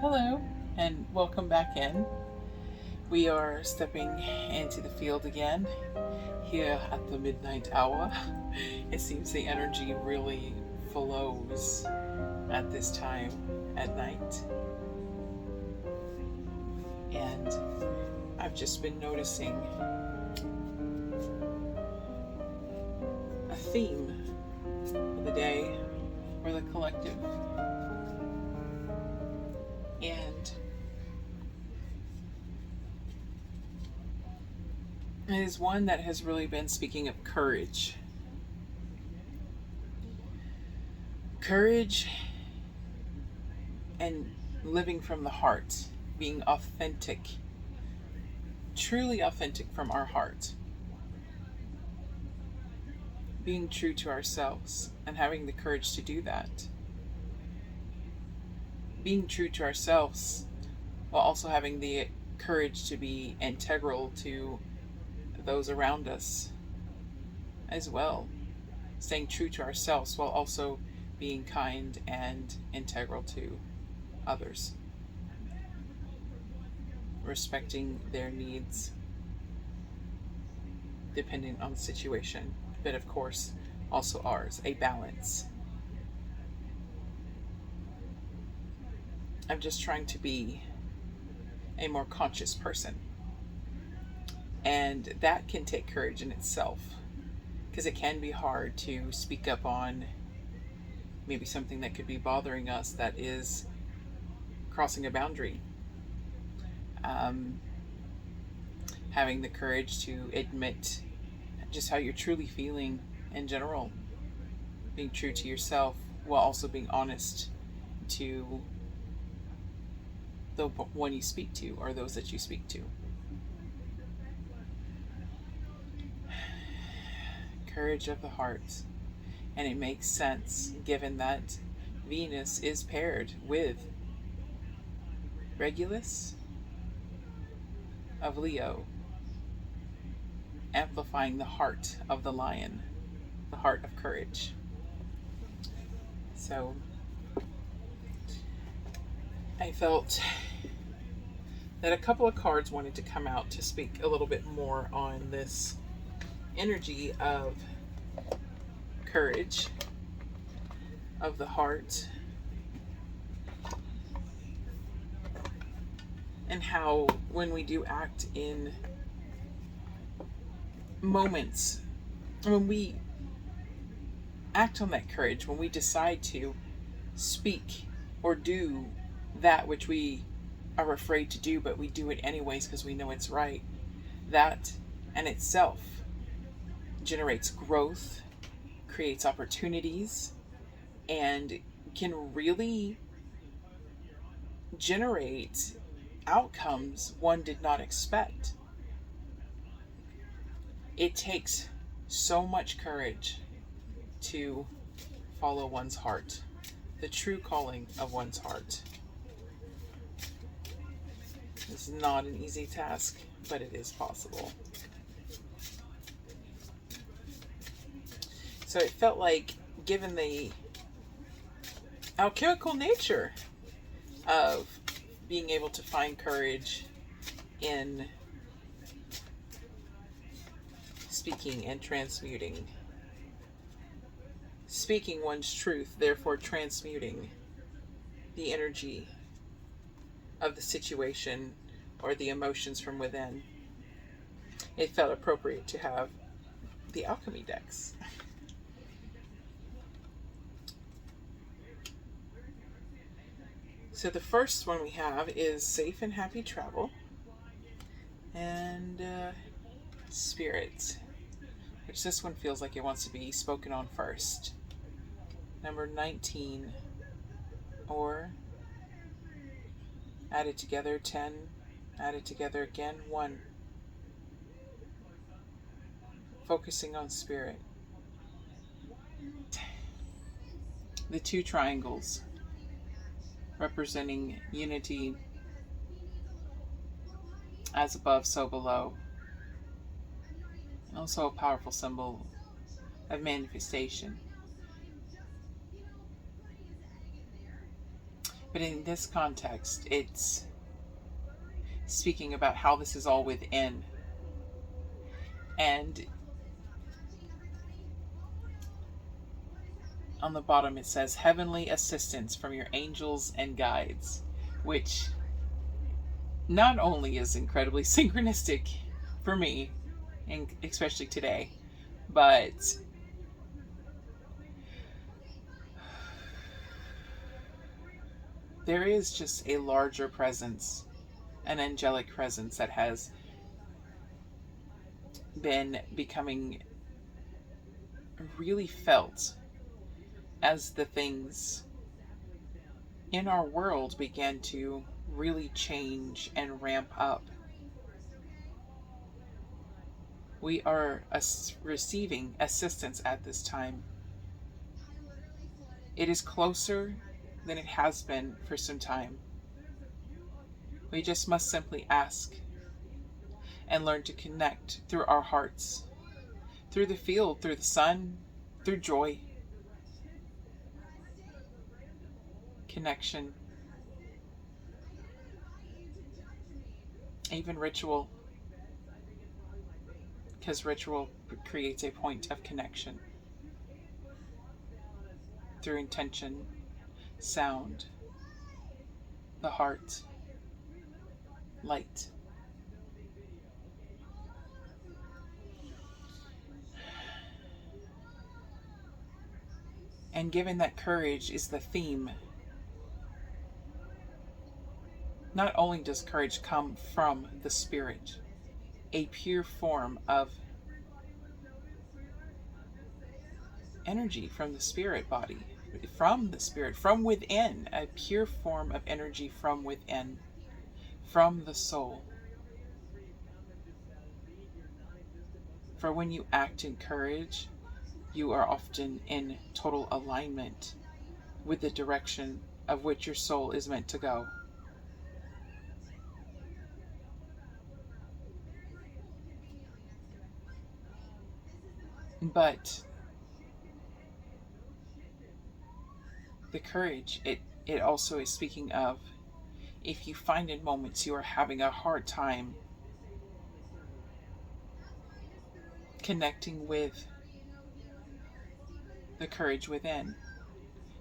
Hello, and welcome back in. We are stepping into the field again here at the midnight hour. It seems the energy really flows at this time at night. And I've just been noticing a theme for the day or the collective. And it is one that has really been speaking of courage. Courage and living from the heart, being authentic, truly authentic from our heart. Being true to ourselves and having the courage to do that. Being true to ourselves while also having the courage to be integral to those around us as well. Staying true to ourselves while also being kind and integral to others. Respecting their needs depending on the situation, but of course also ours, a balance. I'm just trying to be a more conscious person. And that can take courage in itself, because it can be hard to speak up on maybe something that could be bothering us that is crossing a boundary. Having the courage to admit just how you're truly feeling in general. Being true to yourself while also being honest to the one you speak to or those that you speak to. Courage of the heart. And it makes sense given that Venus is paired with Regulus of Leo, amplifying the heart of the lion, the heart of courage. So I felt that a couple of cards wanted to come out to speak a little bit more on this energy of courage, of the heart, and how when we do act in moments, when we act on that courage, when we decide to speak or do that which we are afraid to do, but we do it anyways because we know it's right, that in itself generates growth, creates opportunities, and can really generate outcomes one did not expect. It takes so much courage to follow one's heart, the true calling of one's heart. It's not an easy task, but it is possible. So it felt like, given the alchemical nature of being able to find courage in speaking and transmuting, speaking one's truth, therefore transmuting the energy of the situation or the emotions from within, it felt appropriate to have the alchemy decks. So the first one we have is Safe and Happy Travel and Spirit, which this one feels like it wants to be spoken on first. Number 19, or added together 10, added together again 1. Focusing on spirit. The 2 triangles representing unity, as above, so below. Also a powerful symbol of manifestation. But in this context, it's speaking about how this is all within. And on the bottom it says, heavenly assistance from your angels and guides, which not only is incredibly synchronistic for me, and especially today, but there is just a larger presence, an angelic presence that has been becoming really felt as the things in our world began to really change and ramp up. We are receiving assistance at this time. It is closer than it has been for some time. We just must simply ask and learn to connect through our hearts, through the field, through the sun, through joy, connection, even ritual, because ritual creates a point of connection through intention, sound, the heart, light. And given that courage is the theme, not only does courage come from the spirit, a pure form of energy from the spirit body, from the spirit, from within, a pure form of energy from within, from the soul. For when you act in courage, you are often in total alignment with the direction of which your soul is meant to go. But the courage, it also is speaking of if you find in moments you are having a hard time connecting with the courage within,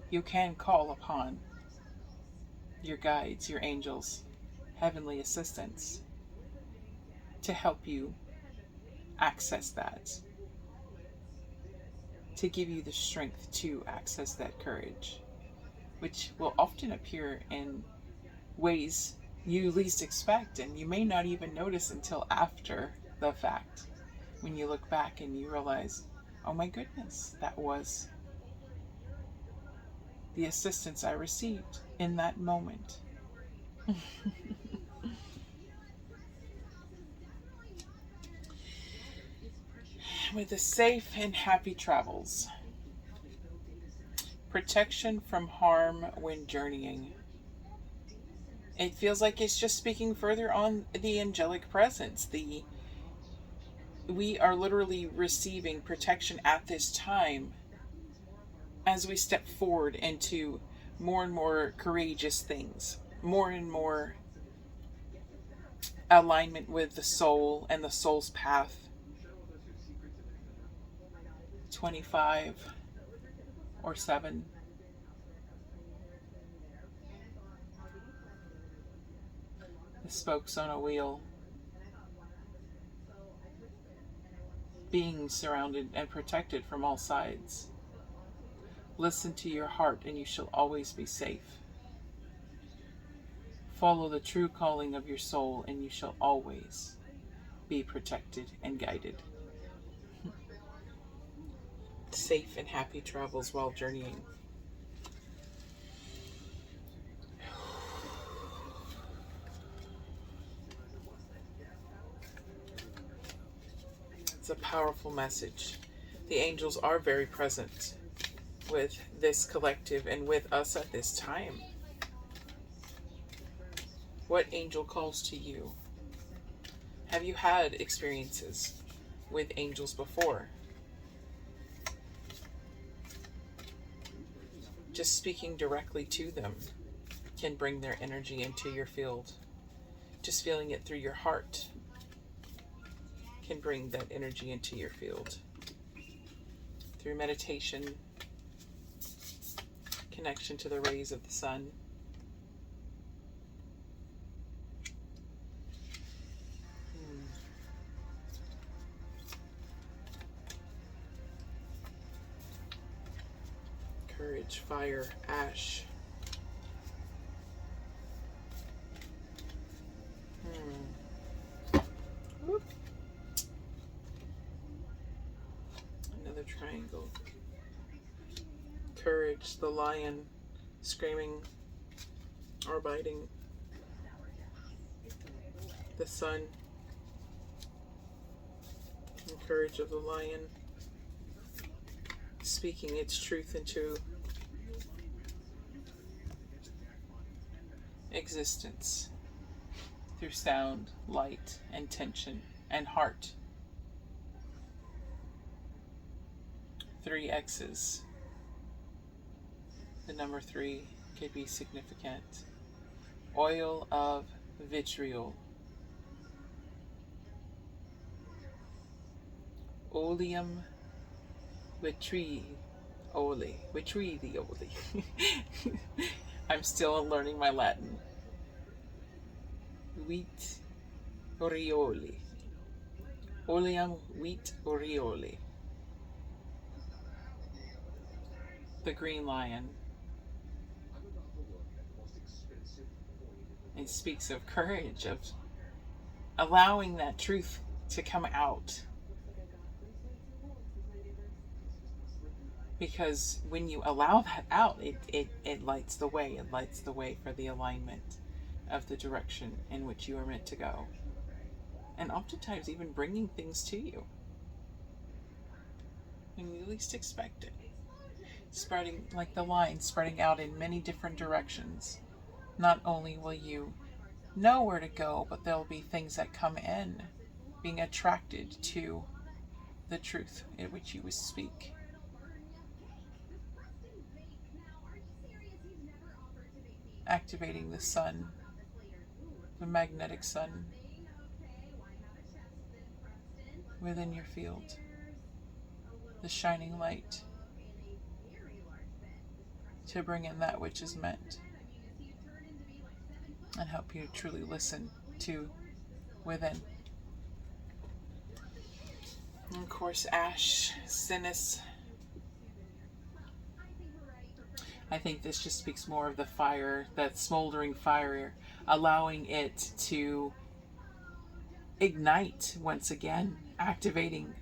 you can call upon your guides, your angels, heavenly assistants to help you access that, to give you the strength to access that courage, which will often appear in ways you least expect, and you may not even notice until after the fact, when you look back and you realize, oh my goodness, that was the assistance I received in that moment. With the safe and happy travels. Protection from harm when journeying. It feels like it's just speaking further on the angelic presence. We are literally receiving protection at this time as we step forward into more and more courageous things, more and more alignment with the soul and the soul's path. 25 or 7. The spokes on a wheel. Being surrounded and protected from all sides. Listen to your heart and you shall always be safe. Follow the true calling of your soul and you shall always be protected and guided. Safe and happy travels while journeying. It's a powerful message. The angels are very present with this collective and with us at this time. What angel calls to you? Have you had experiences with angels before? Just speaking directly to them. can bring their energy into your field. Just feeling it through your heart can bring that energy into your field. Through meditation, connection to the rays of the sun. Courage, fire, ash. Whoop. Another triangle. Courage, the lion, screaming or biting. The sun. And courage of the lion, speaking its truth into existence through sound, light, and tension, and heart. 3 X's. The number 3 could be significant. Oil of vitriol. Oleum vitrioli. I'm still learning my Latin. Wheat orioli. Oleum wheat orioli. The green lion. It speaks of courage, of allowing that truth to come out. Because when you allow that out, it lights the way. It lights the way for the alignment of the direction in which you are meant to go. And oftentimes even bringing things to you when you least expect it. Spreading, like the line, spreading out in many different directions. Not only will you know where to go, but there'll be things that come in, being attracted to the truth in which you would speak. Activating the sun, the magnetic sun within your field, the shining light to bring in that which is meant and help you truly listen to within. And of course, ash, sinis. I think this just speaks more of the fire, that smoldering fire, allowing it to ignite once again, activating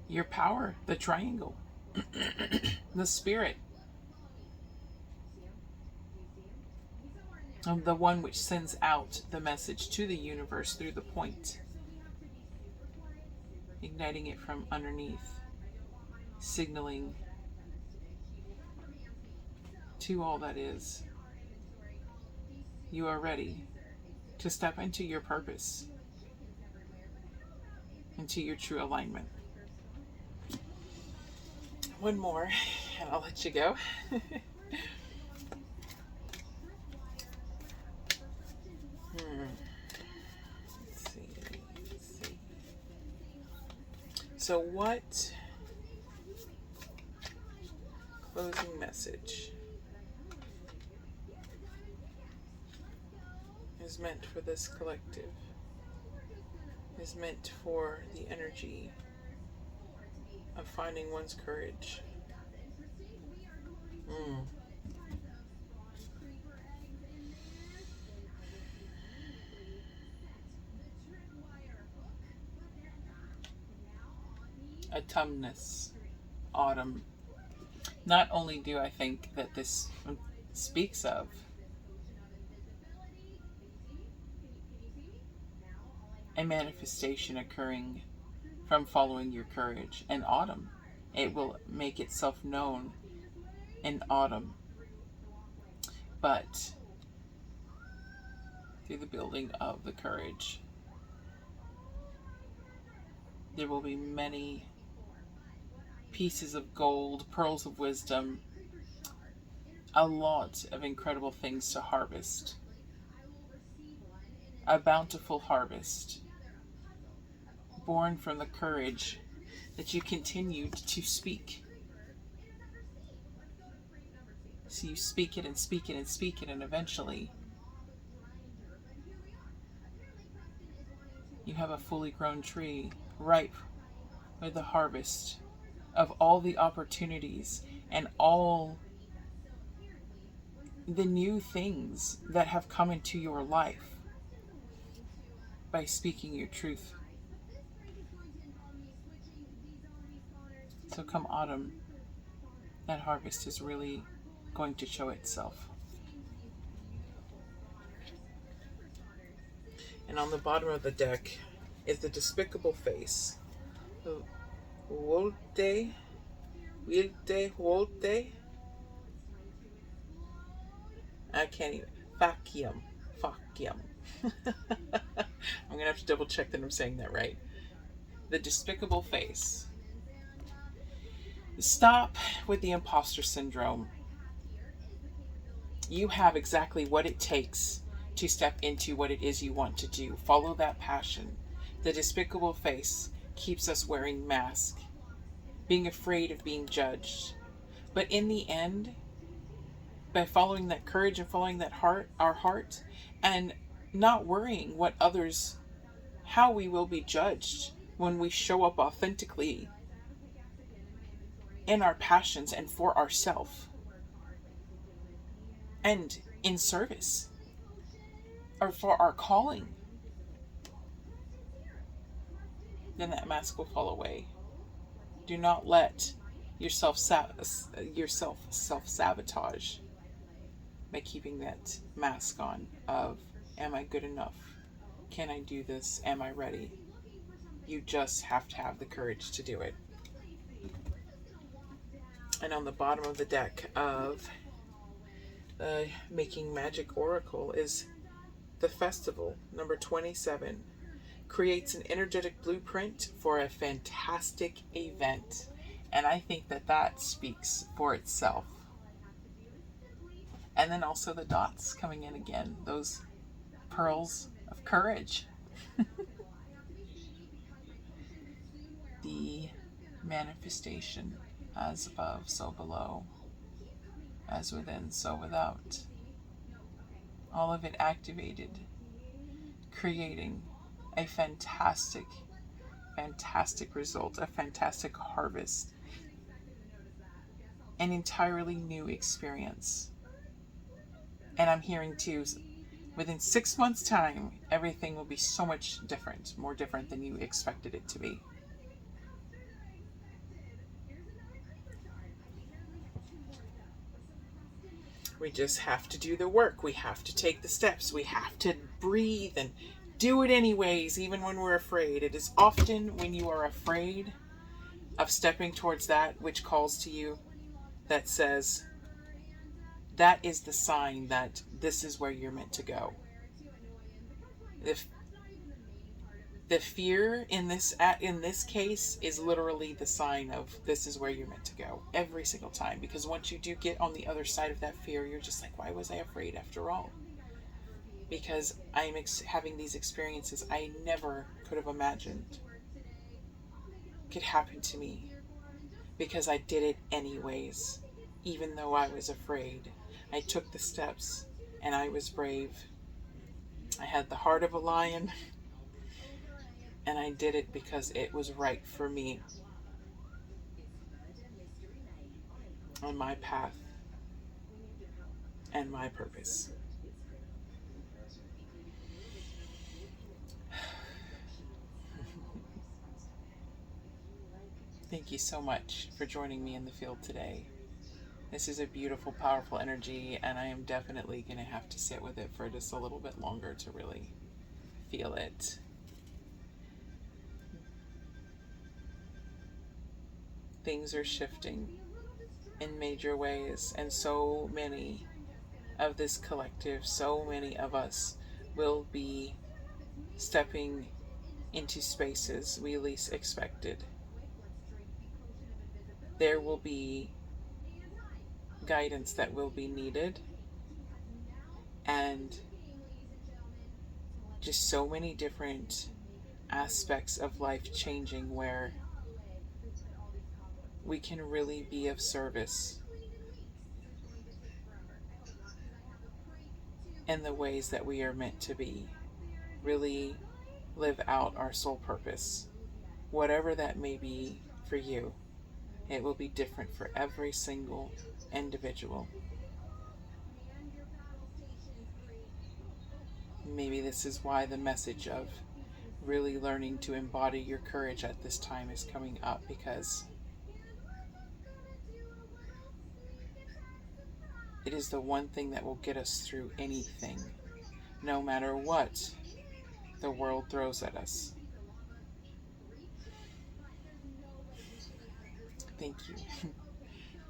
your power, the triangle, the spirit, the one which sends out the message to the universe through the point, igniting it from underneath, signaling to all that is. You are ready to step into your purpose, into your true alignment. One more, and I'll let you go. Let's see. So what closing message is meant for this collective, is meant for the energy of finding one's courage? Autumnness, autumn. Not only do I think that this speaks of a manifestation occurring from following your courage, and autumn, it will make itself known in autumn, but through the building of the courage, there will be many pieces of gold, pearls of wisdom, a lot of incredible things to harvest. A bountiful harvest born from the courage that you continued to speak. So you speak it and speak it and speak it, and eventually you have a fully grown tree ripe with the harvest of all the opportunities and all the new things that have come into your life by speaking your truth. So come autumn, that harvest is really going to show itself. And on the bottom of the deck is the despicable face. Wolte. I can't even. Facium. I'm going to have to double check that I'm saying that right. The despicable face. Stop with the imposter syndrome. You have exactly what it takes to step into what it is you want to do. Follow that passion. The despicable face keeps us wearing masks, being afraid of being judged. But in the end, by following that courage and following that our heart, and not worrying what others, how we will be judged when we show up authentically in our passions and for ourselves and in service or for our calling, then that mask will fall away. Do not let yourself self-sabotage by keeping that mask on of, am I good enough? Can I do this? Am I ready? You just have to have the courage to do it. And on the bottom of the deck of the Making Magic Oracle is the festival, number 27. Creates an energetic blueprint for a fantastic event. And I think that that speaks for itself. And then also the dots coming in again, those pearls of courage. The manifestation, as above, so below, as within, so without. All of it activated, creating a fantastic result, a fantastic harvest, an entirely new experience. And I'm hearing too, within 6 months' time, everything will be so much different, more different than you expected it to be. We just have to do the work. We have to take the steps. We have to breathe and do it anyways, even when we're afraid. It is often when you are afraid of stepping towards that which calls to you that says, that is the sign that this is where you're meant to go. If the fear in this case is literally the sign of this is where you're meant to go every single time. Because once you do get on the other side of that fear, you're just like, why was I afraid after all? Because I'm having these experiences I never could have imagined could happen to me. Because I did it anyways. Even though I was afraid, I took the steps and I was brave. I had the heart of a lion. And I did it because it was right for me on my path and my purpose. Thank you so much for joining me in the field today. This is a beautiful, powerful energy, and I am definitely going to have to sit with it for just a little bit longer to really feel it. Things are shifting in major ways, and so many of this collective, so many of us will be stepping into spaces we least expected. There will be guidance that will be needed, and just so many different aspects of life changing where we can really be of service in the ways that we are meant to be. Really live out our soul purpose, whatever that may be for you. It will be different for every single individual. Maybe this is why the message of really learning to embody your courage at this time is coming up, because it is the one thing that will get us through anything, no matter what the world throws at us. Thank you.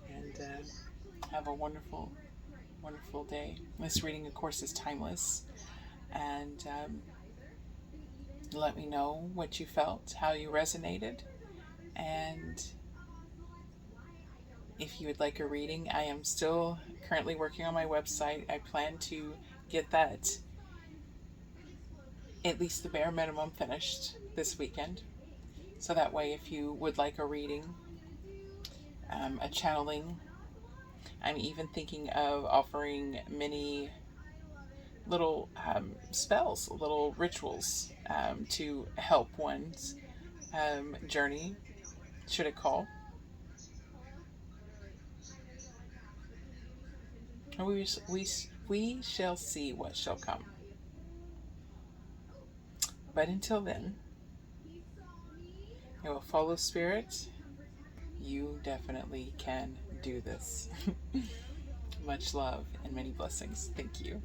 And have a wonderful, wonderful day. This reading, of course, is timeless. And let me know what you felt, how you resonated. And if you would like a reading, I am still currently working on my website. I plan to get that, at least the bare minimum, finished this weekend. So that way, if you would like a reading, a channeling, I'm even thinking of offering many little spells, little rituals to help one's journey, should it call. We shall see what shall come. But until then, I will follow spirit. You definitely can do this. Much love and many blessings. Thank you.